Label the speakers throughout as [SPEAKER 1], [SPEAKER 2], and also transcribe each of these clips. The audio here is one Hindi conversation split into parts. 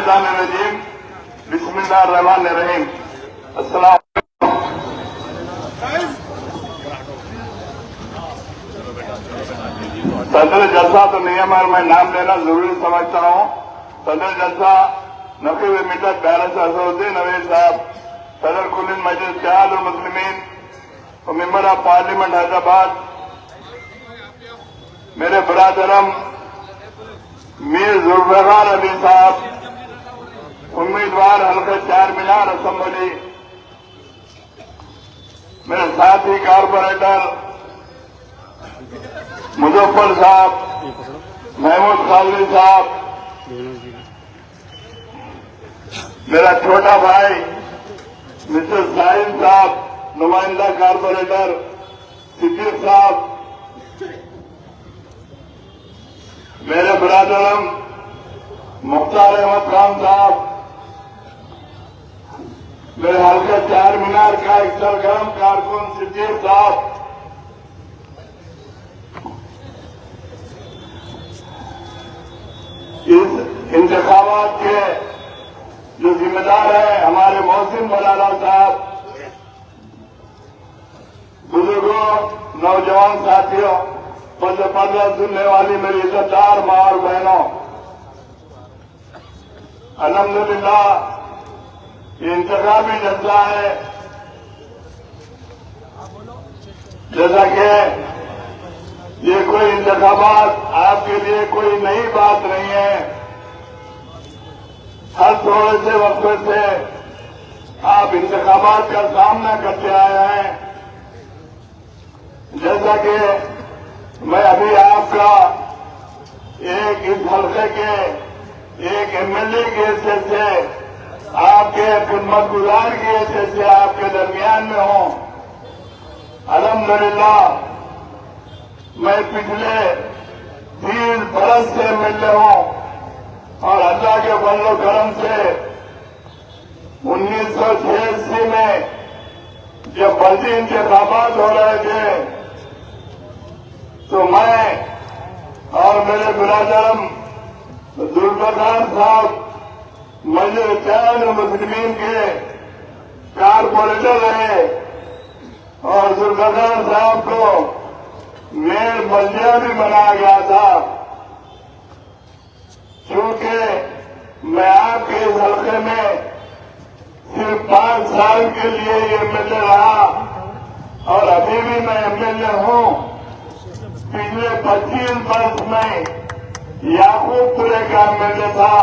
[SPEAKER 1] मिनश्शैतानिर्रजीम बिस्मिल्लाहिर्रहमानिर्रहीम। अस्सलाम। सदर जलसा तो नियम है, मैं नाम लेना जरूरी समझता हूँ। सदर जलसा नकीब मिल्लत बैरिस्टर असदुद्दीन अवैध साहब, सदर कुल मजलिस इत्तेहाद उल मुस्लिमीन और मेंबर ऑफ पार्लियामेंट हैदराबाद, मेरे बरादरम मीर जुल्फिकार अली साहब, उम्मीदवार हल्का चार मीनार असेंबली, मेरे साथी कारपोरेटर मुजफ्फर साहब, महमूद कादरी साहब, मेरा छोटा भाई मिस्टर साहिल साहब, नुमाइंदा कारपोरेटर सिद्दीक साहब, मेरे बरादरम मुख्तार अहमद खान साहब, मेरे हल्का चार मीनार का एक सरगर्म कारकुन सिद्दीक साहब, इस इंतखाबात के जो जिम्मेदार है हमारे मोहसिन मौलाना साहब, बुजुर्गों, नौजवान साथियों, पर्दा सुनने वाली मेरी इज्जतदार मां और बहनों, अल्हम्दुलिल्लाह ये इंतखाबी जलसा है। जैसा कि ये कोई इंतखाबात आपके लिए कोई नई बात नहीं है। हर थोड़े से वक्त से आप इंतखाबात का सामना करते आए हैं। जैसा कि मैं अभी आपका एक इस हल्के के एक एमएलए की हैसियत से, आपके खिदमतगुजार की हैसियत से आपके दरमियान में हूं। अल्हम्दुलिल्लाह मैं पिछले 30 बरस से एमएलए हूं और अल्लाह के फजल करम से 1986 में जब बल्दी इंतखाबात हो रहे थे तो मैं और मेरे बिरादरम जुल्फिकार साहब मजलिस इत्तेहाद उल मुस्लिमीन के कारपोरेटर रहे और जुल्फिकार साहब को मेयर बल्दिया भी बनाया गया था। चूंकि मैं आपके इस हल्के में सिर्फ 5 साल के लिए ये एमएलए रहा और अभी भी मैं एमएलए हूं। पिछले 25 वर्ष में याकूबपुरे का एमएलए था।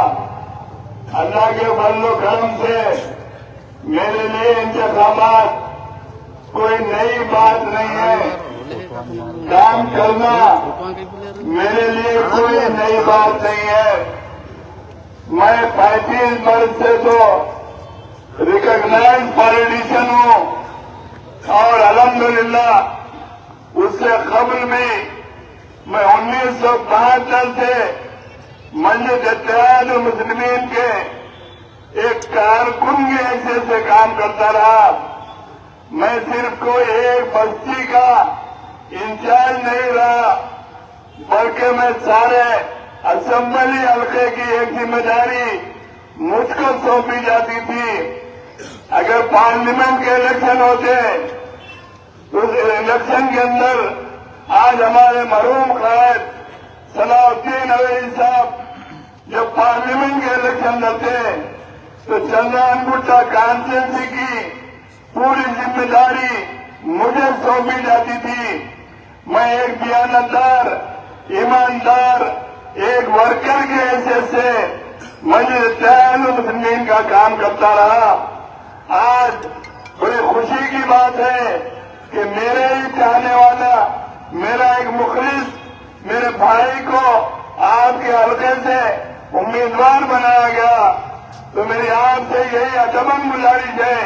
[SPEAKER 1] अल्लाह के फजल करम से मेरे लिए इंतखाबात कोई नई बात नहीं है। काम करना मेरे लिए कोई नई बात नहीं है। मैं 35 वर्ष से तो रिकॉग्नाइज पॉलिटिशियन हूं और अल्हम्दुलिल्लाह उससे कबल में मैं 1972 से मजलिस इत्तेहाद उल मुस्लिमीन के एक कारकुन की हैसियत से काम करता रहा। मैं सिर्फ कोई एक बस्ती का इंचार्ज नहीं रहा, बल्कि मैं सारे असेंबली हल्के की एक जिम्मेदारी मुझको सौंपी जाती थी। अगर पार्लियामेंट के इलेक्शन होते तो उस इलेक्शन के अंदर आज हमारे मरहूम कायद सलाउद्दीन अवैध साहब जब पार्लियामेंट के इलेक्शन लड़ते तो चंद्रानगुट्टा कॉन्स्टिट्यूंसी की पूरी जिम्मेदारी मुझे सौंपी जाती थी। मैं एक दयानतदार, ईमानदार, एक वर्कर की हैसियत से मजलिस इत्तेहाद उल मुस्लिमीन का काम करता रहा। आज बड़ी खुशी की बात है कि मेरे ही चाहने वाला, मेरा एक मुखलिस, मेरे भाई को आपके हल्के से उम्मीदवार बनाया गया। तो मेरी आपसे यही अदबन गुजारिश है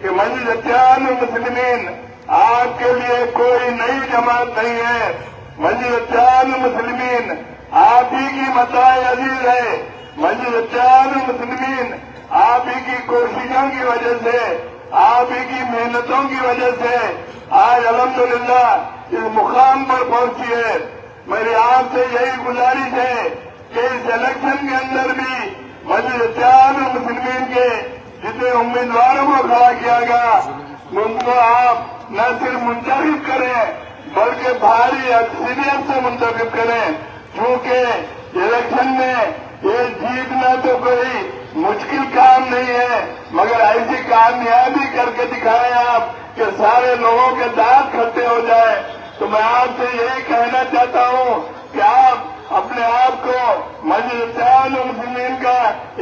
[SPEAKER 1] कि मजलिस इत्तेहाद उल मुस्लिमीन आपके लिए कोई नई जमात नहीं है। मजलिस इत्तेहाद उल मुस्लिमीन आप ही की मताए अजीज है। मजलिस इत्तेहाद उल मुस्लिमीन आप ही की कोशिशों की वजह से, आप ही की मेहनतों की वजह से आज अल्हम्दुलिल्लाह इस मुकाम पर पहुंची है। मेरी आपसे यही गुजारिश है कि इस इलेक्शन के अंदर भी मजलिस इत्तेहाद जितने उम्मीदवारों को खड़ा किया गया उनको आप न सिर्फ मुंतखब करें बल्कि भारी अक्सरियत से मुंतखब करें, क्योंकि इलेक्शन में ये जीतना तो कोई मुश्किल काम नहीं है, मगर ऐसी कामयाबी करके दिखाएं आप कि सारे लोगों के दांत खट्टे हो जाए। तो मैं आपसे यही कहना चाहता हूं कि आप अपने आप को मस्जिद इत्तेहादुल मुस्लिमीन का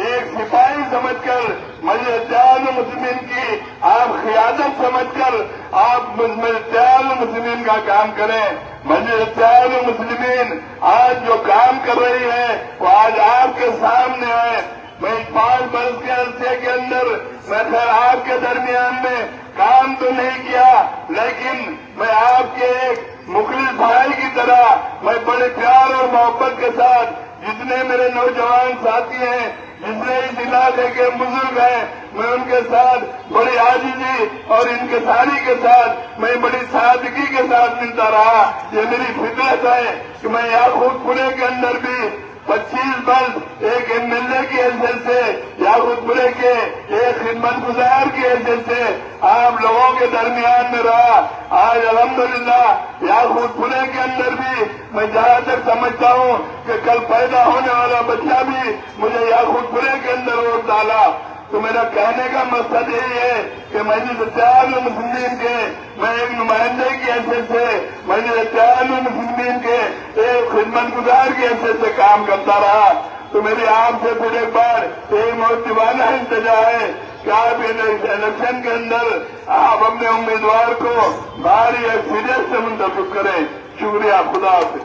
[SPEAKER 1] एक सिपाही समझकर, मस्जिद इत्तेहादुल मुस्लिमीन की आप क़ियादत समझकर आप मस्जिद इत्तेहादुल मुस्लिमीन का काम करें। मस्जिद इत्तेहादुल मुस्लिमीन आज जो काम कर रही है वो आज आपके सामने है। मैं 5 वर्ष के अरसे के अंदर मैं खैर आपके दरमियान में काम तो नहीं किया, लेकिन मैं आपके एक मुखलिस भाई की तरह मैं बड़े प्यार और मोहब्बत के साथ जितने मेरे नौजवान साथी हैं, जितने इस इलाके के बुजुर्ग हैं, मैं उनके साथ बड़ी आजीजी और इनकिसारी के साथ मैं बड़ी सादगी के साथ मिलता रहा। ये मेरी फितरत है कि मैं याकूतपुरे के अंदर भी 25 वर्ष एक एमएलए की हैसियत से, याकूतपुरे के एक खिदमतगुजार की हैसियत से आप लोगों के दरमियान में रहा। आज अल्हम्दुलिल्लाह याकूतपुरे के अंदर भी मैं जहां तक समझता हूं कि कल पैदा होने वाला बच्चा भी मुझे याकूतपुरे के अंदर वोट डाला। तो मेरा कहने का मकसद यही है कि मस्जिद इत्तेहादुल मुस्लिमीन के मैं एक नुमाइंदे की हैसियत से, मस्जिद इत्तेहादुल मुस्लिमीन के एक खिदमतगुजार की हैसियत से काम करता रहा। तो मेरी आपसे फिर एक बार एक मोहब्बताना इंतजा है कि आप इलेक्शन के अंदर आप अपने उम्मीदवार को भारी अक्सरियत से मुंतखब करें। शुक्रिया, खुदा हाफिज़।